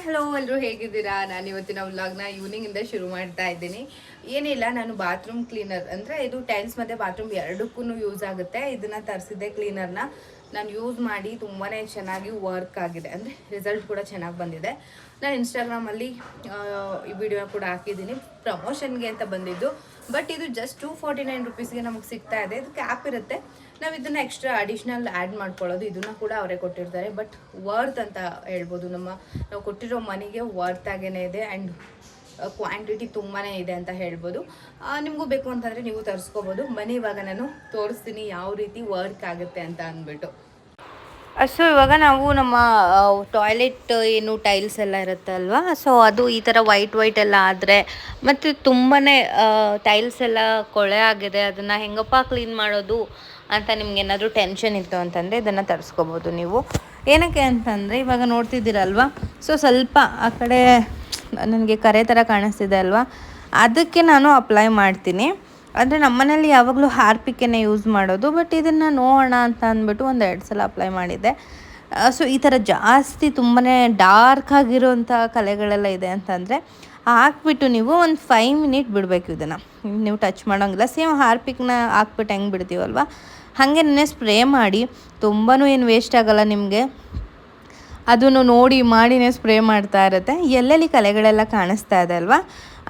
Hello ಎಲ್ಲರೂ ಹೇಗಿದ್ದೀರಾ? ನಾನು ಇವತ್ತಿನ ವ್ಲಾಗ್ನ ಈವ್ನಿಂಗಿಂದ ಶುರು ಮಾಡ್ತಾ ಇದ್ದೀನಿ. ಏನಿಲ್ಲ, ನಾನು ಬಾತ್ರೂಮ್ ಕ್ಲೀನರ್ ಅಂದರೆ ಇದು ಟೈಲ್ಸ್ ಮತ್ತು ಬಾತ್ರೂಮ್ ಎರಡಕ್ಕೂ ಯೂಸ್ ಆಗುತ್ತೆ. ಇದನ್ನು ತರಿಸಿದ್ದೆ ಕ್ಲೀನರ್ನ. ನಾನು ಯೂಸ್ ಮಾಡಿ ತುಂಬಾ ಚೆನ್ನಾಗಿ ವರ್ಕ್ ಆಗಿದೆ, ಅಂದರೆ ರಿಸಲ್ಟ್ ಕೂಡ ಚೆನ್ನಾಗಿ ಬಂದಿದೆ. ನಾನು ಇನ್ಸ್ಟಾಗ್ರಾಮಲ್ಲಿ ಈ ವಿಡಿಯೋ ಕೂಡ ಹಾಕಿದ್ದೀನಿ, ಪ್ರಮೋಷನ್ಗೆ ಅಂತ ಬಂದಿದ್ದು. ಬಟ್ ಇದು ಜಸ್ಟ್ 249 ರುಪೀಸ್ಗೆ ನಮಗೆ ಸಿಗ್ತಾ ಇದೆ. ಇದಕ್ಕೆ ಆ್ಯಪ್ ಇರುತ್ತೆ, ನಾವು ಇದನ್ನು ಎಕ್ಸ್ಟ್ರಾ ಅಡಿಷ್ನಲ್ ಆ್ಯಡ್ ಮಾಡ್ಕೊಳ್ಳೋದು. ಇದನ್ನು ಕೂಡ ಅವರೇ ಕೊಟ್ಟಿರ್ತಾರೆ. ಬಟ್ ವರ್ತ್ ಅಂತ ಹೇಳ್ಬೋದು, ನಾವು ಕೊಟ್ಟಿರೋ ಮನಿಗೆ ವರ್ತ್ ಆಗೇ ಇದೆ. ಆ್ಯಂಡ್ ಕ್ವಾಂಟಿಟಿ ತುಂಬಾ ಇದೆ ಅಂತ ಹೇಳ್ಬೋದು. ನಿಮಗೂ ಬೇಕು ಅಂತಂದರೆ ನೀವು ತರಿಸ್ಕೋಬೋದು. ಬನ್ನಿ, ಇವಾಗ ನಾನು ತೋರಿಸ್ತೀನಿ ಯಾವ ರೀತಿ ವರ್ಕ್ ಆಗುತ್ತೆ ಅಂತ ಅಂದ್ಬಿಟ್ಟು. ಸೊ ಇವಾಗ ನಾವು ನಮ್ಮ ಟಾಯ್ಲೆಟ್ ಏನು ಟೈಲ್ಸ್ ಎಲ್ಲ ಇರುತ್ತೆ ಅಲ್ವಾ, ಸೊ ಅದು ಈ ಥರ ವೈಟ್ ಎಲ್ಲ ಆದರೆ ಮತ್ತು ತುಂಬಾ ಟೈಲ್ಸ್ ಎಲ್ಲ ಕೊಳೆ ಆಗಿದೆ, ಅದನ್ನು ಹೆಂಗಪ್ಪ ಕ್ಲೀನ್ ಮಾಡೋದು ಅಂತ ನಿಮ್ಗೇನಾದರೂ ಟೆನ್ಷನ್ ಇತ್ತು ಅಂತಂದರೆ ಇದನ್ನು ತರಿಸ್ಕೋಬೋದು ನೀವು. ಏನಕ್ಕೆ ಅಂತಂದರೆ ಇವಾಗ ನೋಡ್ತಿದ್ದೀರಲ್ವ, ಸೊ ಸ್ವಲ್ಪ ಆ ಕಡೆ ನನಗೆ ಕರೆ ಥರ ಕಾಣಿಸ್ತಿದೆ ಅಲ್ವಾ, ಅದಕ್ಕೆ ನಾನು ಅಪ್ಲೈ ಮಾಡ್ತೀನಿ. ಅಂದರೆ ನಮ್ಮನೇಲಿ ಯಾವಾಗಲೂ ಹಾರ್ಪಿಕ್ಕೇ ಯೂಸ್ ಮಾಡೋದು. ಬಟ್ ಇದನ್ನು ನೋಡೋಣ ಅಂತ ಅಂದ್ಬಿಟ್ಟು 1-2 ಸಲ ಅಪ್ಲೈ ಮಾಡಿದ್ದೆ. ಸೊ ಈ ಥರ ಜಾಸ್ತಿ ತುಂಬಾ ಡಾರ್ಕ್ ಆಗಿರೋಂಥ ಕಲೆಗಳೆಲ್ಲ ಇದೆ ಅಂತಂದರೆ ಹಾಕ್ಬಿಟ್ಟು ನೀವು ಒಂದು 5 ಮಿನಿಟ್ ಬಿಡಬೇಕು. ಇದನ್ನು ನೀವು ಟಚ್ ಮಾಡೋಂಗಿಲ್ಲ. ಸೇಮ್ ಹಾರ್ಪಿಕ್ನ ಹಾಕ್ಬಿಟ್ಟು ಹೆಂಗೆ ಬಿಡ್ತೀವಲ್ವ ಹಾಗೆ ನೆನ್ನೆ ಸ್ಪ್ರೇ ಮಾಡಿ. ತುಂಬಾ ಏನು ವೇಸ್ಟ್ ಆಗೋಲ್ಲ ನಿಮಗೆ. ಅದನ್ನು ನೋಡಿ ಮಾಡಿನೇ ಸ್ಪ್ರೇ ಮಾಡ್ತಾ ಇರುತ್ತೆ. ಎಲ್ಲೆಲ್ಲಿ ಕಲೆಗಳೆಲ್ಲ ಕಾಣಿಸ್ತಾ ಇದೆ ಅಲ್ವಾ,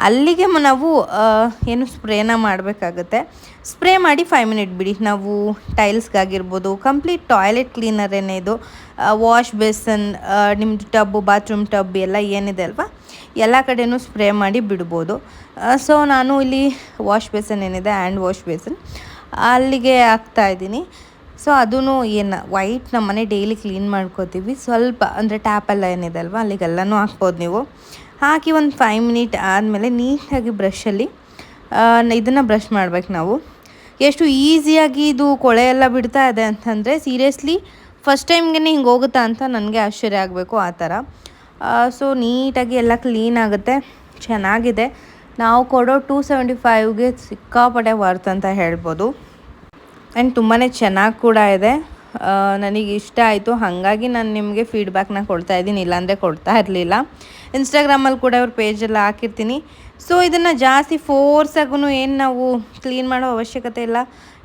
ಅಲ್ಲಿಗೆ ನಾವು ಏನು ಸ್ಪ್ರೇನ ಮಾಡಬೇಕಾಗುತ್ತೆ. ಸ್ಪ್ರೇ ಮಾಡಿ 5 ಮಿನಿಟ್ ಬಿಡಿ. ನಾವು ಟೈಲ್ಸ್ಗಾಗಿರ್ಬೋದು, ಕಂಪ್ಲೀಟ್ ಟಾಯ್ಲೆಟ್ ಕ್ಲೀನರ್ ಏನೇ ಇದು, ವಾಶ್ ಬೇಸನ್, ನಿಮ್ಮದು ಟಬ್ಬು, ಬಾತ್ರೂಮ್ ಟಬ್ ಎಲ್ಲ ಏನಿದೆ ಅಲ್ವಾ, ಎಲ್ಲ ಕಡೆಯೂ ಸ್ಪ್ರೇ ಮಾಡಿ ಬಿಡ್ಬೋದು. ಸೊ ನಾನು ಇಲ್ಲಿ ವಾಶ್ ಬೇಸನ್ ಏನಿದೆ, ಹ್ಯಾಂಡ್ ವಾಶ್ ಬೇಸನ್, ಅಲ್ಲಿಗೆ ಹಾಕ್ತಾಯಿದ್ದೀನಿ. ಸೊ ಅದೂ ಏನು ವೈಟ್ ನಮ್ಮನೆ ಡೈಲಿ ಕ್ಲೀನ್ ಮಾಡ್ಕೋತೀವಿ. ಸ್ವಲ್ಪ ಅಂದರೆ ಟ್ಯಾಪೆಲ್ಲ ಏನಿದೆ ಅಲ್ವಾ, ಅಲ್ಲಿಗೆಲ್ಲನೂ ಹಾಕ್ಬೋದು ನೀವು. ಹಾಕಿ ಒಂದು 5 ಮಿನಿಟ್ ಆದಮೇಲೆ ನೀಟಾಗಿ ಬ್ರಷಲ್ಲಿ ಇದನ್ನು ಬ್ರಷ್ ಮಾಡ್ಬೇಕು ನಾವು. ಎಷ್ಟು ಈಸಿಯಾಗಿ ಇದು ಕೊಳೆ ಎಲ್ಲ ಬಿಡ್ತಾ ಇದೆ ಅಂತಂದರೆ ಸೀರಿಯಸ್ಲಿ ಫಸ್ಟ್ ಟೈಮ್ಗೆ ಹಿಂಗೆ ಹೋಗುತ್ತಾ ಅಂತ ನನಗೆ ಆಶ್ಚರ್ಯ ಆಗಬೇಕು ಆ ಥರ. ಸೊ ನೀಟಾಗಿ ಎಲ್ಲ ಕ್ಲೀನ್ ಆಗುತ್ತೆ, ಚೆನ್ನಾಗಿದೆ. ನಾವು ಕೊಡೋ 275ಗೆ ಸಿಕ್ಕಾಪಟ್ಟೆ ವರ್ತ್ ಅಂತ ಹೇಳ್ಬೋದು. ಆ್ಯಂಡ್ ತುಂಬಾ ಚೆನ್ನಾಗಿ ಕೂಡ ಇದೆ. ನನಗೆ ಇಷ್ಟ ಆಯಿತು, ಹಾಗಾಗಿ ನಾನು ನಿಮಗೆ ಫೀಡ್ಬ್ಯಾಕ್ನ ಕೊಡ್ತಾಯಿದ್ದೀನಿ, ಇಲ್ಲಾಂದರೆ ಕೊಡ್ತಾ ಇರಲಿಲ್ಲ. ಇನ್ಸ್ಟಾಗ್ರಾಮಲ್ಲಿ ಕೂಡ ಅವ್ರ ಪೇಜೆಲ್ಲ ಹಾಕಿರ್ತೀನಿ. ಸೊ ಇದನ್ನು ಜಾಸ್ತಿ ಫೋರ್ಸಾಗೂ ಏನು ನಾವು ಕ್ಲೀನ್ ಮಾಡೋ ಅವಶ್ಯಕತೆ ಇಲ್ಲ.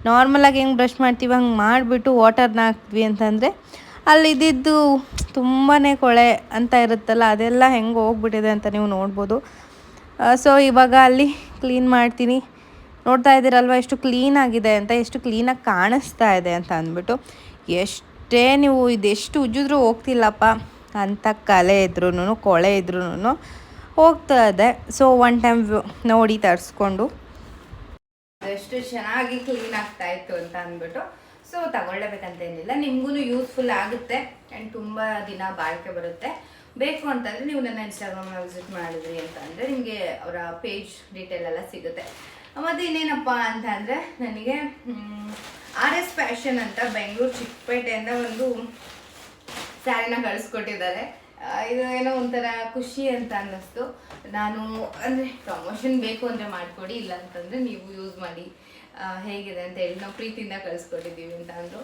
ನಾರ್ಮಲಾಗಿ ಹೆಂಗೆ ಬ್ರಷ್ ಮಾಡ್ತೀವಿ ಹಂಗೆ ಮಾಡಿಬಿಟ್ಟು ವಾಟರ್ನ ಹಾಕ್ತೀವಿ ಅಂತಂದರೆ ಅಲ್ಲಿ ಇದ್ದಿದ್ದು ತುಂಬಾ ಕೊಳೆ ಅಂತ ಇರುತ್ತಲ್ಲ, ಅದೆಲ್ಲ ಹೆಂಗೆ ಹೋಗ್ಬಿಟ್ಟಿದೆ ಅಂತ ನೀವು ನೋಡ್ಬೋದು. ಸೊ ಇವಾಗ ಅಲ್ಲಿ ಕ್ಲೀನ್ ಮಾಡ್ತೀನಿ. ನೋಡ್ತಾ ಇದ್ದೀರಲ್ವ ಎಷ್ಟು ಕ್ಲೀನಾಗಿದೆ ಅಂತ, ಎಷ್ಟು ಕ್ಲೀನಾಗಿ ಕಾಣಿಸ್ತಾ ಇದೆ ಅಂತ ಅಂದ್ಬಿಟ್ಟು. ಎಷ್ಟೇ ನೀವು ಇದೆಷ್ಟು ಉಜ್ಜಿದ್ರೂ ಹೋಗ್ತಿಲ್ಲಪ್ಪ ಅಂಥ ಕಲೆ ಇದ್ರೂ ಕೊಳೆ ಇದ್ರೂ ಹೋಗ್ತಾ ಇದೆ. ಸೊ ಒನ್ ಟೈಮ್ ನೋಡಿ ತರಿಸ್ಕೊಂಡು ಎಷ್ಟು ಚೆನ್ನಾಗಿ ಕ್ಲೀನ್ ಆಗ್ತಾ ಇತ್ತು ಅಂತ ಅಂದ್ಬಿಟ್ಟು ಸೊ ತಗೊಳ್ಳೇಬೇಕಂತೇನಿಲ್ಲ. ನಿಮಗೂ ಯೂಸ್ಫುಲ್ ಆಗುತ್ತೆ ಆ್ಯಂಡ್ ತುಂಬ ದಿನ ಬಾಳಿಕೆ ಬರುತ್ತೆ. ಬೇಕು ಅಂತಂದರೆ ನೀವು ನನ್ನ ಇನ್ಸ್ಟಾಗ್ರಾಮ್ನ ವಿಸಿಟ್ ಮಾಡಿದ್ರಿ ಅಂತ ಅಂದರೆ ನಿಮಗೆ ಅವರ ಪೇಜ್ ಡೀಟೇಲ್ ಎಲ್ಲ ಸಿಗುತ್ತೆ. ಮತ್ತು ಇನ್ನೇನಪ್ಪ ಅಂತ ಅಂದರೆ ನನಗೆ RS ಫ್ಯಾಷನ್ ಅಂತ ಬೆಂಗಳೂರು ಚಿಕ್ಕಪೇಟೆಯಿಂದ ಒಂದು ಸ್ಯಾರಿನ ಕಳಿಸ್ಕೊಟ್ಟಿದ್ದಾರೆ. ಇದು ಏನೋ ಒಂಥರ ಖುಷಿ ಅಂತ ಅನ್ನಿಸ್ತು. ನಾನು ಅಂದರೆ ಪ್ರಮೋಷನ್ ಬೇಕು ಅಂದರೆ ಮಾಡಿಕೊಡಿ, ಇಲ್ಲ ಅಂತಂದರೆ ನೀವು ಯೂಸ್ ಮಾಡಿ ಹೇಗಿದೆ ಅಂತ ಹೇಳಿ ನಾವು ಪ್ರೀತಿಯಿಂದ ಕಳಿಸ್ಕೊಟ್ಟಿದ್ದೀವಿ ಅಂತ ಅಂದರು.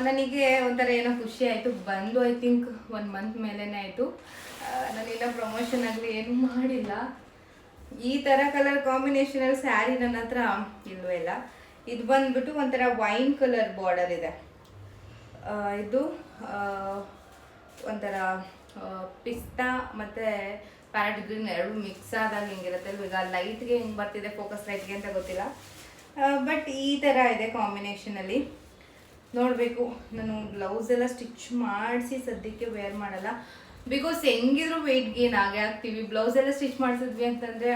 ನನಗೆ ಒಂಥರ ಏನೋ ಖುಷಿ ಆಯಿತು. ಬಂದು ಐ ಥಿಂಕ್ 1 ಮಂತ್ ಮೇಲೇ ಆಯಿತು. ನಾನಿನ್ನ ಪ್ರಮೋಷನ್ ಆಗಲಿ ಏನೂ ಮಾಡಿಲ್ಲ. ಈ ಥರ ಕಲರ್ ಕಾಂಬಿನೇಷನಲ್ಲಿ ಸ್ಯಾರಿ ನನ್ನ ಹತ್ರ ಇಲ್ಲವೇ ಇಲ್ಲ. ಇದು ಬಂದ್ಬಿಟ್ಟು ಒಂಥರ ವೈನ್ ಕಲರ್ ಬಾರ್ಡರ್ ಇದೆ. ಇದು ಒಂಥರ ಪಿಸ್ತಾ ಮತ್ತು ಪ್ಯಾರೆಟ್ ಗ್ರೀನ್ ಎರಡು ಮಿಕ್ಸ್ ಆದಾಗ ಹೆಂಗಿರುತ್ತೆ ಈಗ ಲೈಟ್ಗೆ ಹೆಂಗೆ ಬರ್ತಿದೆ, ಫೋಕಸ್ ಲೈಟ್ಗೆ ಅಂತ ಗೊತ್ತಿಲ್ಲ. ಬಟ್ ಈ ಥರ ಇದೆ ಕಾಂಬಿನೇಷನಲ್ಲಿ. ನೋಡಬೇಕು, ನಾನು ಬ್ಲೌಸ್ ಎಲ್ಲ ಸ್ಟಿಚ್ ಮಾಡಿಸಿ ಸದ್ಯಕ್ಕೆ ವೇರ್ ಮಾಡಲ್ಲ. ಬಿಕಾಸ್ ಹೆಂಗಿದ್ರು ವೆಯ್ಟ್ ಗೇನ್ ಆಗೇ ಆಗ್ತೀವಿ. ಬ್ಲೌಸ್ ಎಲ್ಲ ಸ್ಟಿಚ್ ಮಾಡಿಸಿದ್ವಿ ಅಂತಂದರೆ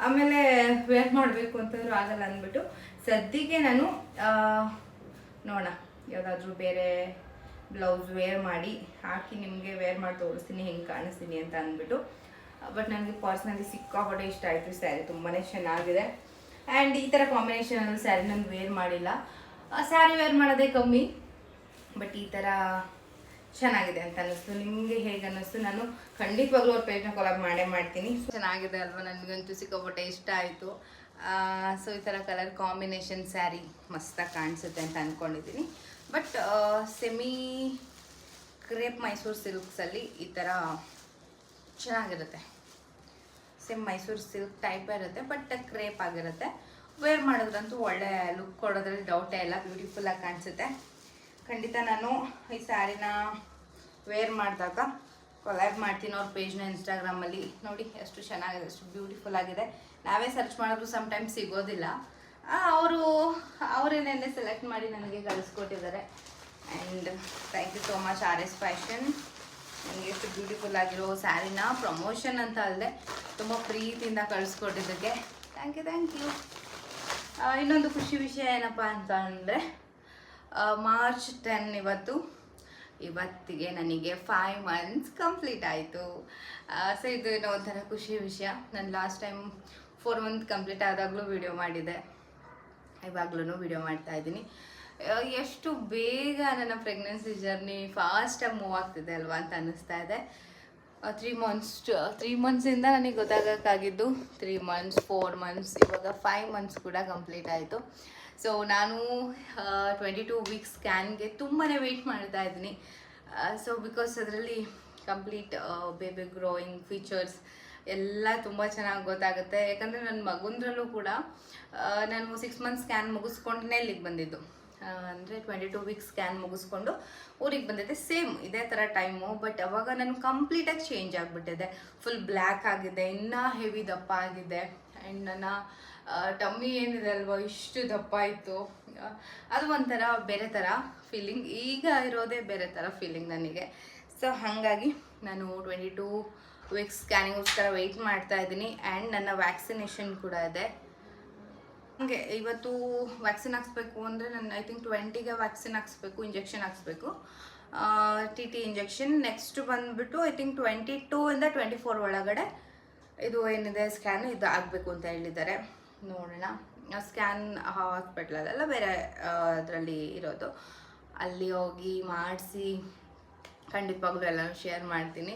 ಆಮೇಲೆ ವೇರ್ ಮಾಡಬೇಕು ಅಂತಂದ್ರೂ ಆಗಲ್ಲ ಅಂದ್ಬಿಟ್ಟು ಸದ್ಯಕ್ಕೆ ನಾನು ನೋಡೋಣ ಯಾವುದಾದ್ರೂ ಬೇರೆ ಬ್ಲೌಸ್ ವೇರ್ ಮಾಡಿ ಹಾಕಿ ನಿಮಗೆ ವೇರ್ ಮಾಡಿ ತೋರಿಸ್ತೀನಿ ಹೆಂಗೆ ಕಾಣಿಸ್ತೀನಿ ಅಂತ ಅಂದ್ಬಿಟ್ಟು. ಬಟ್ ನನಗೆ ಪರ್ಸ್ನಲಿ ಸಿಕ್ಕಾಪಟ್ಟೆ ಇಷ್ಟ ಆಯಿತು ಸ್ಯಾರಿ, ತುಂಬಾ ಚೆನ್ನಾಗಿದೆ. ಆ್ಯಂಡ್ ಈ ಥರ ಕಾಂಬಿನೇಷನಲ್ಲಿ ಸ್ಯಾರಿ ನಾನು ವೇರ್ ಮಾಡಿಲ್ಲ. ಸ್ಯಾರಿ ವೇರ್ ಮಾಡೋದೇ ಕಮ್ಮಿ, ಬಟ್ ಈ ಥರ ಚೆನ್ನಾಗಿದೆ ಅಂತ ಅನ್ನಿಸ್ತು. ನಿಮಗೆ ಹೇಗೆ ಅನ್ನಿಸ್ತು? ನಾನು ಖಂಡಿತವಾಗ್ಲೂ ಅವ್ರ ಪೇಜ್ನ ಕೊಲಾಬ್ ಮಾಡೇ ಮಾಡ್ತೀನಿ. ಚೆನ್ನಾಗಿದೆ ಅಲ್ವಾ? ನನಗಂತೂ ಸಿಕ್ಕಾಪಟ್ಟೆ ಇಷ್ಟ ಆಯಿತು. ಸೊ ಈ ಥರ ಕಲರ್ ಕಾಂಬಿನೇಷನ್ ಸ್ಯಾರಿ ಮಸ್ತಾಗಿ ಕಾಣಿಸುತ್ತೆ ಅಂತ ಅಂದ್ಕೊಂಡಿದ್ದೀನಿ. ಬಟ್ ಸೆಮಿ ಕ್ರೇಪ್ ಮೈಸೂರು ಸಿಲ್ಕ್ಸಲ್ಲಿ ಈ ಥರ ಚೆನ್ನಾಗಿರುತ್ತೆ. ಸೇಮ್ ಮೈಸೂರು ಸಿಲ್ಕ್ ಟೈಪ್ ಇರುತ್ತೆ, ಬಟ್ ಕ್ರೇಪ್ ಆಗಿರುತ್ತೆ. ವೇರ್ ಮಾಡೋದ್ರಂತೂ ಒಳ್ಳೆ ಲುಕ್ ಕೊಡೋದ್ರಲ್ಲಿ ಡೌಟೇ ಇಲ್ಲ, ಬ್ಯೂಟಿಫುಲ್ಲಾಗಿ ಕಾಣಿಸುತ್ತೆ. ಖಂಡಿತ ನಾನು ಈ ಸ್ಯಾರಿನ ವೇರ್ ಮಾಡಿದಾಗ ಕೊಲ್ಯಾಬ್ ಮಾಡ್ತೀನಿ ಅವ್ರ ಪೇಜ್ನ ಇನ್ಸ್ಟಾಗ್ರಾಮಲ್ಲಿ. ನೋಡಿ ಎಷ್ಟು ಚೆನ್ನಾಗಿದೆ, ಎಷ್ಟು ಬ್ಯೂಟಿಫುಲ್ ಆಗಿದೆ. ನಾವೇ ಸರ್ಚ್ ಮಾಡಿದ್ರು ಸಮ್ಟೈಮ್ಸ್ ಸಿಗೋದಿಲ್ಲ. ಅವರೇನೇನೆ ಸೆಲೆಕ್ಟ್ ಮಾಡಿ ನನಗೆ ಕಳಿಸ್ಕೊಟ್ಟಿದ್ದಾರೆ. And thank you so much RS fashion. ನನಗೆ ಎಷ್ಟು ಬ್ಯೂಟಿಫುಲ್ ಆಗಿರೋ ಸ್ಯಾರಿನ ಪ್ರಮೋಷನ್ ಅಂತ ಅಲ್ಲದೆ ತುಂಬ ಪ್ರೀತಿಯಿಂದ ಕಳಿಸ್ಕೊಟ್ಟಿದ್ದಕ್ಕೆ ಥ್ಯಾಂಕ್ ಯು. ಇನ್ನೊಂದು ಖುಷಿ ವಿಷಯ ಏನಪ್ಪ ಅಂತ ಅಂದರೆ ಮಾರ್ಚ್ 10 ಇವತ್ತಿಗೆ ನನಗೆ 5 months ಕಂಪ್ಲೀಟ್ ಆಯಿತು. ಸೊ ಇದು ಏನೋ ಒಂಥರ ಖುಷಿ ವಿಷಯ. ನಾನು ಲಾಸ್ಟ್ ಟೈಮ್ 4 months ಕಂಪ್ಲೀಟ್ ಆದಾಗಲೂ ವಿಡಿಯೋ ಮಾಡಿದೆ, ಇವಾಗಲೂ ವಿಡಿಯೋ ಮಾಡ್ತಾಯಿದ್ದೀನಿ. ಎಷ್ಟು ಬೇಗ ನನ್ನ ಪ್ರೆಗ್ನೆನ್ಸಿ ಜರ್ನಿ ಫಾಸ್ಟಾಗಿ ಮೂವ್ ಆಗ್ತಿದೆ ಅಲ್ವಾ ಅಂತ ಅನ್ನಿಸ್ತಾ ಇದೆ. 3 monthಸಿಂದ ನನಗೆ ಗೊತ್ತಾಗೋಕ್ಕಾಗಿದ್ದು 3 months, 4 months, ಇವಾಗ 5 months ಕೂಡ ಕಂಪ್ಲೀಟ್ ಆಯಿತು. ಸೊ ನಾನು 22 weeks ಸ್ಕ್ಯಾನ್ಗೆ ತುಂಬಾ ವೆಯ್ಟ್ ಮಾಡ್ತಾ ಇದ್ದೀನಿ. ಸೊ ಬಿಕಾಸ್ ಅದರಲ್ಲಿ ಕಂಪ್ಲೀಟ್ ಬೇಬಿ ಗ್ರೋಯಿಂಗ್ ಫೀಚರ್ಸ್ ಎಲ್ಲ ತುಂಬ ಚೆನ್ನಾಗಿ ಗೊತ್ತಾಗುತ್ತೆ. ಯಾಕಂದರೆ ನನ್ನ ಮಗುಂದ್ರಲ್ಲೂ ಕೂಡ ನಾನು 6 months ಸ್ಕ್ಯಾನ್ ಮುಗಿಸ್ಕೊಂಡೇ ಇಲ್ಲಿಗೆ ಬಂದಿದ್ದು. ಅಂದರೆ 22 weeks ಸ್ಕ್ಯಾನ್ ಮುಗಿಸ್ಕೊಂಡು ಊರಿಗೆ ಬಂದಿದ್ದೆ. ಸೇಮ್ ಇದೇ ಥರ ಟೈಮು, ಬಟ್ ಅವಾಗ ನಾನು ಕಂಪ್ಲೀಟಾಗಿ ಚೇಂಜ್ ಆಗಿಬಿಟ್ಟಿದೆ. ಫುಲ್ ಬ್ಲ್ಯಾಕ್ ಆಗಿದೆ, ಇನ್ನೂ ಹೆವಿ ದಪ್ಪ ಆಗಿದೆ. ಆ್ಯಂಡ್ ನನ್ನ ಟಮ್ಮಿ ಏನಿದೆ ಅಲ್ವಾ ಇಷ್ಟು ದಪ್ಪ ಇತ್ತು. ಅದು ಒಂಥರ ಬೇರೆ ಥರ ಫೀಲಿಂಗ್. ಈಗ ಇರೋದೇ ಬೇರೆ ಥರ ಫೀಲಿಂಗ್ ನನಗೆ. ಸೊ ಹಾಗಾಗಿ ನಾನು 22 weeks ಸ್ಕ್ಯಾನಿಗೋಸ್ಕರ ವೆಯ್ಟ್ ಮಾಡ್ತಾ ಇದ್ದೀನಿ. ಆ್ಯಂಡ್ ನನ್ನ ವ್ಯಾಕ್ಸಿನೇಷನ್ ಕೂಡ ಇದೆ. ಹಾಗೆ ಇವತ್ತು ವ್ಯಾಕ್ಸಿನ್ ಹಾಕ್ಸ್ಬೇಕು ಅಂದರೆ ನಾನು ಐ ಥಿಂಕ್ 20ಗೆ ವ್ಯಾಕ್ಸಿನ್ ಹಾಕ್ಸ್ಬೇಕು, ಇಂಜೆಕ್ಷನ್ ಹಾಕ್ಸ್ಬೇಕು, TT ಇಂಜೆಕ್ಷನ್. ನೆಕ್ಸ್ಟ್ ಬಂದುಬಿಟ್ಟು ಐ ಥಿಂಕ್ 22ಇಂದ 24 ಒಳಗಡೆ ಇದು ಏನಿದೆ ಸ್ಕ್ಯಾನ್ ಇದು ಆಗಬೇಕು ಅಂತ ಹೇಳಿದ್ದಾರೆ. ನೋಡೋಣ. ಸ್ಕ್ಯಾನ್ ಹಾಸ್ಪಿಟ್ಲಲ್ಲೆಲ್ಲ ಬೇರೆ ಅದರಲ್ಲಿ ಇರೋದು, ಅಲ್ಲಿ ಹೋಗಿ ಮಾಡಿಸಿ ಖಂಡಿತವಾಗ್ಲೂ ಎಲ್ಲನೂ ಶೇರ್ ಮಾಡ್ತೀನಿ.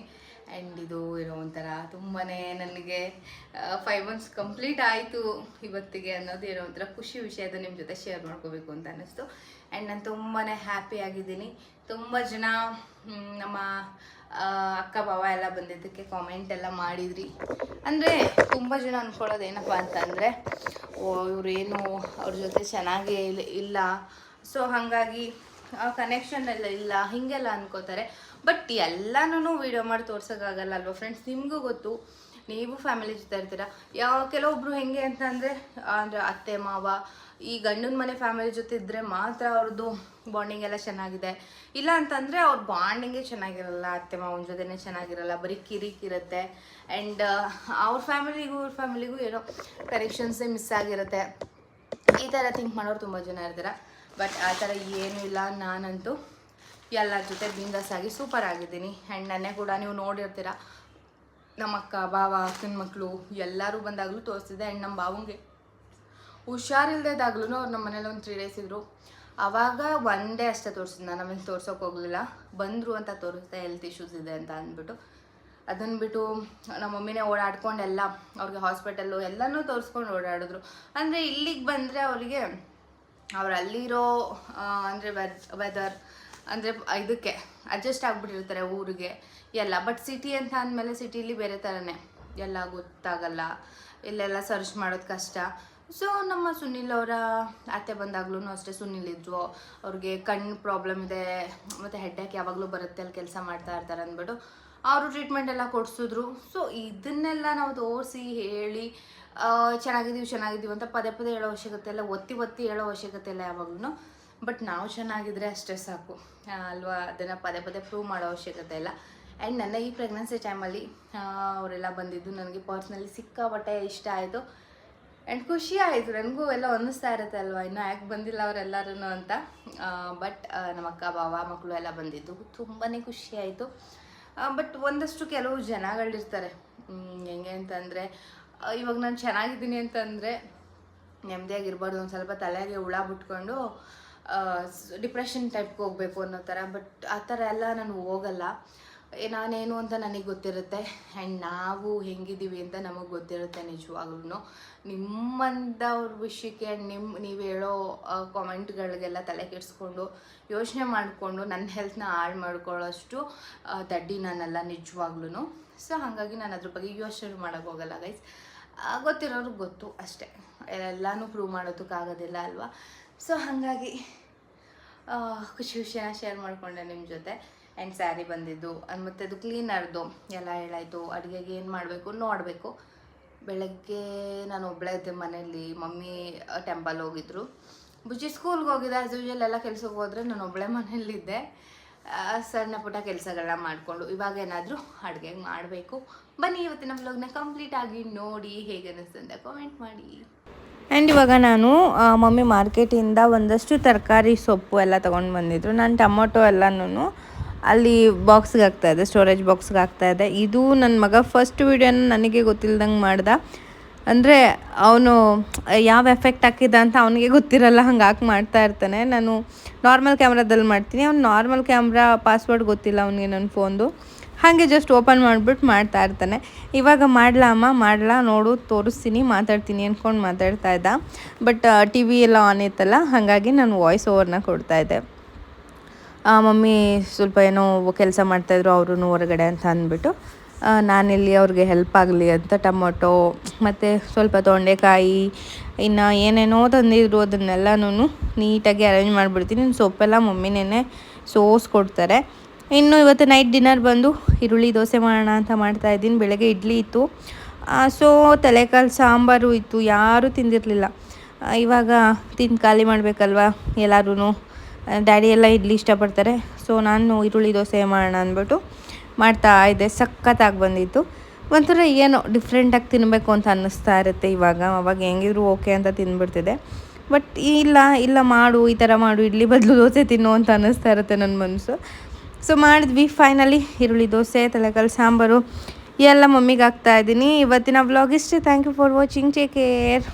ಆ್ಯಂಡ್ ಇದು ಏನೋ ಒಂಥರ ತುಂಬಾ ನನಗೆ 5 months ಕಂಪ್ಲೀಟ್ ಆಯಿತು ಇವತ್ತಿಗೆ ಅನ್ನೋದು ಏನೋ ಒಂಥರ ಖುಷಿ ವಿಷಯ. ಅದು ನಿಮ್ಮ ಜೊತೆ ಶೇರ್ ಮಾಡ್ಕೋಬೇಕು ಅಂತ ಅನ್ನಿಸ್ತು. ಆ್ಯಂಡ್ ನಾನು ತುಂಬಾ ಹ್ಯಾಪಿ ಆಗಿದ್ದೀನಿ. ತುಂಬ ಜನ ನಮ್ಮ ಅಕ್ಕ ಬಾವ ಎಲ್ಲ ಬಂದಿದ್ದಕ್ಕೆ ಕಾಮೆಂಟ್ ಎಲ್ಲ ಮಾಡಿದ್ರಿ. ಅಂದರೆ ತುಂಬ ಜನ ಅಂದ್ಕೊಳ್ಳೋದು ಏನಪ್ಪ ಅಂತಂದರೆ ಇವರೇನು ಅವ್ರ ಜೊತೆ ಚೆನ್ನಾಗೇ ಇಲ್ಲ, ಸೊ ಹಾಗಾಗಿ ಕನೆಕ್ಷನ್ ಎಲ್ಲ ಇಲ್ಲ ಹೀಗೆಲ್ಲ ಅನ್ಕೋತಾರೆ. ಬಟ್ ಎಲ್ಲನೂ ವೀಡಿಯೋ ಮಾಡಿ ತೋರ್ಸೋಕ್ಕಾಗಲ್ಲ ಅಲ್ವಾ ಫ್ರೆಂಡ್ಸ್. ನಿಮಗೂ ಗೊತ್ತು, ನೀವು ಫ್ಯಾಮಿಲಿ ಜೊತೆ ಇರ್ತೀರ. ಕೆಲವೊಬ್ರು ಹೆಂಗೆ ಅಂತಂದರೆ ಅತ್ತೆ ಮಾವ ಈ ಗಂಡನ ಮನೆ ಫ್ಯಾಮಿಲಿ ಜೊತೆ ಇದ್ದರೆ ಮಾತ್ರ ಅವ್ರದ್ದು ಬಾಂಡಿಂಗ್ ಎಲ್ಲ ಚೆನ್ನಾಗಿದೆ. ಇಲ್ಲ ಅಂತಂದರೆ ಅವ್ರ ಬಾಂಡಿಂಗೇ ಚೆನ್ನಾಗಿರಲ್ಲ, ಅತ್ತೆ ಮಾವನ ಜೊತೆನೇ ಚೆನ್ನಾಗಿರಲ್ಲ, ಬರೀ ಕಿರಿಕಿರುತ್ತೆ. ಆ್ಯಂಡ್ ಅವ್ರ ಫ್ಯಾಮಿಲಿಗೂ ಏನೋ ಕನೆಕ್ಷನ್ಸೇ ಮಿಸ್ ಆಗಿರುತ್ತೆ. ಈ ಥರ ಥಿಂಕ್ ಮಾಡೋರು ತುಂಬ ಜನ ಇರ್ತಾರೆ. ಬಟ್ ಆ ಥರ ಏನೂ ಇಲ್ಲ. ನಾನಂತೂ ಎಲ್ಲರ ಜೊತೆ ಬಿಂದಾಸ್ ಆಗಿ ಸೂಪರ್ ಆಗಿದ್ದೀನಿ. ಆ್ಯಂಡ್ ನನ್ನೇ ಕೂಡ ನೀವು ನೋಡಿರ್ತೀರ, ನಮ್ಮ ಅಕ್ಕ ಬಾವ ಅಕ್ಕನ ಮಕ್ಕಳು ಎಲ್ಲರೂ ಬಂದಾಗಲೂ ತೋರಿಸಿದೆ. ಆ್ಯಂಡ್ ನಮ್ಮ ಬಾವಂಗೆ ಹುಷಾರಿಲ್ದೇದಾಗ್ಲೂ ಅವ್ರು ನಮ್ಮ ಮನೇಲಿ ಒಂದು 3 days ಇದ್ದರು. ಆವಾಗ 1 day ಅಷ್ಟೇ ತೋರಿಸಿದ್ದು, ನಾನು ಆಮೇಲೆ ತೋರ್ಸೋಕೆ ಹೋಗಲಿಲ್ಲ. ಬಂದರು ಅಂತ ತೋರಿಸ್ದೆ, ಹೆಲ್ತ್ ಇಶ್ಯೂಸ್ ಇದೆ ಅಂತ ಅಂದ್ಬಿಟ್ಟು. ಅದನ್ನು ಬಿಟ್ಟು ನಮ್ಮ ಮಮ್ಮಿನೇ ಓಡಾಡ್ಕೊಂಡೆಲ್ಲ ಅವ್ರಿಗೆ ಹಾಸ್ಪಿಟಲ್ಲು ಎಲ್ಲನೂ ತೋರಿಸ್ಕೊಂಡು ಓಡಾಡಿದ್ರು. ಅಂದರೆ ಇಲ್ಲಿಗೆ ಬಂದರೆ ಅವರಿಗೆ ಅವ್ರು ಅಲ್ಲಿರೋ ಅಂದರೆ ವೆದರ್ ಅಂದರೆ ಇದಕ್ಕೆ ಅಡ್ಜಸ್ಟ್ ಆಗಿಬಿಟ್ಟಿರ್ತಾರೆ ಊರಿಗೆ ಎಲ್ಲ. ಬಟ್ ಸಿಟಿ ಅಂತ ಅಂದಮೇಲೆ ಸಿಟಿಲಿ ಬೇರೆ ಥರನೇ, ಎಲ್ಲ ಗೊತ್ತಾಗಲ್ಲ, ಇಲ್ಲೆಲ್ಲ ಸರ್ಚ್ ಮಾಡೋದು ಕಷ್ಟ. ಸೊ ನಮ್ಮ ಸುನಿಲ್ ಅವರ ಅತ್ತೆ ಬಂದಾಗ್ಲೂ ಅಷ್ಟೇ, ಸುನಿಲ್ ಇದ್ದರು, ಅವ್ರಿಗೆ ಕಣ್ಣು ಪ್ರಾಬ್ಲಮ್ ಇದೆ ಮತ್ತು ಹೆಡ್ಡೇಕ್ ಯಾವಾಗಲೂ ಬರುತ್ತೆ, ಅಲ್ಲಿ ಕೆಲಸ ಮಾಡ್ತಾ ಇರ್ತಾರೆ ಅಂದ್ಬಿಟ್ಟು ಅವರು ಟ್ರೀಟ್ಮೆಂಟ್ ಎಲ್ಲ ಕೊಡಿಸಿದ್ರು. ಸೊ ಇದನ್ನೆಲ್ಲ ನಾವು ತೋರಿಸಿ ಹೇಳಿ ಚೆನ್ನಾಗಿದ್ದೀವಿ ಅಂತ ಪದೇ ಹೇಳೋ ಅವಶ್ಯಕತೆ ಇಲ್ಲ, ಒತ್ತಿ ಹೇಳೋ ಅವಶ್ಯಕತೆ ಇಲ್ಲ ಯಾವಾಗಲೂ. ಬಟ್ ನಾವು ಚೆನ್ನಾಗಿದ್ರೆ ಅಷ್ಟೇ ಸಾಕು ಅಲ್ವಾ, ಅದನ್ನು ಪದೇ ಪ್ರೂವ್ ಮಾಡೋ ಅವಶ್ಯಕತೆ ಇಲ್ಲ. ಆ್ಯಂಡ್ ನನ್ನ ಈ ಪ್ರೆಗ್ನೆನ್ಸಿ ಟೈಮಲ್ಲಿ ಅವರೆಲ್ಲ ಬಂದಿದ್ದು ನನಗೆ ಪರ್ಸ್ನಲಿ ಸಿಕ್ಕಾಪಟ್ಟೆ ಇಷ್ಟ ಆಯಿತು. ಆ್ಯಂಡ್ ಖುಷಿ ಆಯಿತು. ನನಗೂ ಎಲ್ಲ ಅನ್ನಿಸ್ತಾ ಇರುತ್ತೆ ಅಲ್ವಾ, ಇನ್ನೂ ಯಾಕೆ ಬಂದಿಲ್ಲ ಅವರೆಲ್ಲರೂ ಅಂತ. ಬಟ್ ನಮ್ಮ ಅಕ್ಕ ಬಾವ ಮಕ್ಕಳು ಎಲ್ಲ ಬಂದಿದ್ದು ತುಂಬಾ ಖುಷಿ ಆಯಿತು. ಬಟ್ ಒಂದಷ್ಟು ಕೆಲವು ಜನಗಳಿರ್ತಾರೆ ಹೆಂಗೆ ಅಂತಂದರೆ, ಇವಾಗ ನಾನು ಚೆನ್ನಾಗಿದ್ದೀನಿ ಅಂತಂದರೆ ನೆಮ್ಮದಿಯಾಗಿರ್ಬಾರ್ದು, ಒಂದು ಸ್ವಲ್ಪ ತಲೆಗೆ ಹುಳ ಬಿಟ್ಕೊಂಡು ಡಿಪ್ರೆಷನ್ ಟೈಪ್ಗೆ ಹೋಗಬೇಕು ಅನ್ನೋ ಥರ. ಬಟ್ ಆ ಥರ ಎಲ್ಲ ನಾನು ಹೋಗಲ್ಲ. ನಾನೇನು ಅಂತ ನನಗೆ ಗೊತ್ತಿರುತ್ತೆ ಆ್ಯಂಡ್ ನಾವು ಹೆಂಗಿದ್ದೀವಿ ಅಂತ ನಮಗೆ ಗೊತ್ತಿರುತ್ತೆ ನಿಜವಾಗ್ಲೂ. ನಿಮ್ಮಂಥವ್ರ ವಿಷಯಕ್ಕೆ ಆ್ಯಂಡ್ ನೀವು ಹೇಳೋ ಕಾಮೆಂಟ್ಗಳಿಗೆಲ್ಲ ತಲೆ ಕೆಡಿಸ್ಕೊಂಡು ಯೋಚನೆ ಮಾಡಿಕೊಂಡು ನನ್ನ ಹೆಲ್ತ್ನ ಹಾಳು ಮಾಡ್ಕೊಳ್ಳೋಷ್ಟು ದಡ್ಡಿ ನಾನಲ್ಲ ನಿಜವಾಗ್ಲೂ. ಸೊ ಹಾಗಾಗಿ ನಾನು ಅದ್ರ ಬಗ್ಗೆ ಯೋಚನೆ ಮಾಡೋಕ್ಕೆ ಹೋಗಲ್ಲ ಗೈಸ್. ಗೊತ್ತಿರೋರಿಗೆ ಗೊತ್ತು ಅಷ್ಟೇ, ಎಲ್ಲನೂ ಪ್ರೂವ್ ಮಾಡೋದಕ್ಕಾಗೋದಿಲ್ಲ ಅಲ್ವಾ. ಸೊ ಹಾಗಾಗಿ ಖುಷಿ ಖುಷಿನ ಶೇರ್ ಮಾಡಿಕೊಂಡೆ ನಿಮ್ಮ ಜೊತೆ. ಆ್ಯಂಡ್ ಸ್ಯಾರಿ ಬಂದಿದ್ದು ಮತ್ತು ಅದು ಕ್ಲೀನರ್ದು ಎಲ್ಲ ಹೇಳಾಯಿತು. ಅಡುಗೆಗೆ ಏನು ಮಾಡಬೇಕು ನೋಡಬೇಕು. ಬೆಳಗ್ಗೆ ನಾನು ಒಬ್ಬಳೇ ಇದ್ದೆ ಮನೆಯಲ್ಲಿ, ಮಮ್ಮಿ ಟೆಂಪಲ್ ಹೋಗಿದ್ರು, ಬುಜ್ಜಿ ಸ್ಕೂಲ್ಗೆ ಹೋಗಿದ್ದೆ. ಆ್ಯಸ್ ಯೂಶುವಲ್ ಎಲ್ಲ ಕೆಲ್ಸಕ್ಕೆ ಹೋದರೆ ನಾನು ಒಬ್ಬಳೇ ಮನೆಯಲ್ಲಿದ್ದೆ. ಸಣ್ಣ ಪುಟ್ಟ ಕೆಲಸಗಳನ್ನ ಮಾಡಿಕೊಂಡು ಇವಾಗ ಏನಾದರೂ ಅಡುಗೆಗೆ ಮಾಡಬೇಕು. ಬನ್ನಿ ಇವತ್ತಿನ ವ್ಲಾಗ್ನ ಕಂಪ್ಲೀಟ್ ಆಗಿ ನೋಡಿ, ಹೇಗೆ ಅನ್ನಿಸ್ತು ಅಂತ ಕಾಮೆಂಟ್ ಮಾಡಿ. ಆ್ಯಂಡ್ ಇವಾಗ ನಾನು ಮಮ್ಮಿ ಮಾರ್ಕೆಟಿಂದ ಒಂದಷ್ಟು ತರಕಾರಿ ಸೊಪ್ಪು ಎಲ್ಲ ತೊಗೊಂಡು ಬಂದಿದ್ರು. ನಾನು ಟೊಮೊಟೊ ಎಲ್ಲನೂ ಅಲ್ಲಿ ಬಾಕ್ಸ್ಗೆ ಹಾಕ್ತಾಯಿದ್ದೆ, ಸ್ಟೋರೇಜ್ ಬಾಕ್ಸ್ಗೆ ಹಾಕ್ತಾಯಿದ್ದೆ. ಇದು ನನ್ನ ಮಗ ಫಸ್ಟ್ ವೀಡಿಯೋನ ನನಗೆ ಗೊತ್ತಿಲ್ದಂಗೆ ಮಾಡ್ದ. ಅಂದರೆ ಅವನು ಯಾವ ಎಫೆಕ್ಟ್ ಹಾಕಿದ ಅಂತ ಅವನಿಗೆ ಗೊತ್ತಿರಲ್ಲ, ಹಂಗೆ ಹಾಕಿ ಮಾಡ್ತಾ ಇರ್ತಾನೆ. ನಾನು ನಾರ್ಮಲ್ ಕ್ಯಾಮ್ರಾದಲ್ಲಿ ಮಾಡ್ತೀನಿ, ಅವ್ನು ನಾರ್ಮಲ್ ಕ್ಯಾಮ್ರಾ ಪಾಸ್ವರ್ಡ್ ಗೊತ್ತಿಲ್ಲ ಅವನಿಗೆ ನನ್ನ ಫೋನ್ದು. ಹಾಗೆ ಜಸ್ಟ್ ಓಪನ್ ಮಾಡಿಬಿಟ್ಟು ಮಾಡ್ತಾ ಇರ್ತಾನೆ. ಇವಾಗ ಮಾಡಲಾ ಅಮ್ಮ ಮಾಡಲಾ ನೋಡು ತೋರಿಸ್ತೀನಿ ಮಾತಾಡ್ತೀನಿ ಅಂದ್ಕೊಂಡು ಮಾತಾಡ್ತಾ ಇದ್ದ. ಬಟ್ ಟಿ ವಿ ಎಲ್ಲ ಆನ್ ಇತ್ತಲ್ಲ, ಹಾಗಾಗಿ ನಾನು ವಾಯ್ಸ್ ಓವರ್ನ ಕೊಡ್ತಾಯಿದ್ದೆ. ಮಮ್ಮಿ ಸ್ವಲ್ಪ ಏನೋ ಕೆಲಸ ಮಾಡ್ತಾಯಿದ್ರು ಅವರು ಹೊರಗಡೆ ಅಂತ ಅಂದ್ಬಿಟ್ಟು ನಾನಿಲ್ಲಿ ಅವ್ರಿಗೆ ಹೆಲ್ಪ್ ಆಗಲಿ ಅಂತ ಟೊಮೊಟೊ ಮತ್ತು ಸ್ವಲ್ಪ ತೊಂಡೆಕಾಯಿ ಇನ್ನು ಏನೇನೋ ತಂದಿದ್ರು ಅದನ್ನೆಲ್ಲನೂ ನೀಟಾಗಿ ಅರೇಂಜ್ ಮಾಡಿಬಿಡ್ತೀನಿ. ಸೊಪ್ಪೆಲ್ಲ ಮಮ್ಮಿನೇ ಸೋಸ್ಕೊಡ್ತಾರೆ. ಇನ್ನು ಇವತ್ತು ನೈಟ್ ಡಿನ್ನರ್ ಬಂದು ಈರುಳ್ಳಿ ದೋಸೆ ಮಾಡೋಣ ಅಂತ ಮಾಡ್ತಾಯಿದ್ದೀನಿ. ಬೆಳಗ್ಗೆ ಇಡ್ಲಿ ಇತ್ತು, ಸೊ ತಲೆಕಾಲು ಸಾಂಬಾರು ಇತ್ತು, ಯಾರೂ ತಿಂದಿರಲಿಲ್ಲ. ಇವಾಗ ತಿಂದು ಖಾಲಿ ಮಾಡಬೇಕಲ್ವ ಎಲ್ಲರೂ. ಡ್ಯಾಡಿ ಎಲ್ಲ ಇಡ್ಲಿ ಇಷ್ಟಪಡ್ತಾರೆ, ಸೊ ನಾನು ಈರುಳ್ಳಿ ದೋಸೆ ಮಾಡೋಣ ಅಂದ್ಬಿಟ್ಟು ಮಾಡ್ತಾ ಇದ್ದೆ. ಸಖತ್ತಾಗಿ ಬಂದಿತ್ತು. ಒಂಥರ ಏನೋ ಡಿಫ್ರೆಂಟಾಗಿ ತಿನ್ನಬೇಕು ಅಂತ ಅನ್ನಿಸ್ತಾ ಇರುತ್ತೆ ಇವಾಗ. ಅವಾಗ ಹೆಂಗಿದ್ರು ಓಕೆ ಅಂತ ತಿಂದ್ಬಿಡ್ತಿದ್ದೆ. ಬಟ್ ಇಲ್ಲ ಮಾಡು, ಈ ಥರ ಮಾಡು, ಇಡ್ಲಿ ಬದಲು ದೋಸೆ ತಿನ್ನು ಅಂತ ಅನ್ನಿಸ್ತಾ ಇರುತ್ತೆ ನನ್ನ ಮನಸ್ಸು. ಸೊ ಮಾಡಿದ್ವಿ ಫೈನಲಿ. ಈರುಳ್ಳಿ ದೋಸೆ, ತಲೆಕಾಲು ಸಾಂಬಾರು ಎಲ್ಲ ಮಮ್ಮಿಗೆ ಹಾಕ್ತಾಯಿದ್ದೀನಿ. ಇವತ್ತಿನ ವ್ಲಾಗ್ ಇಷ್ಟೇ. Thank you for watching. Take care.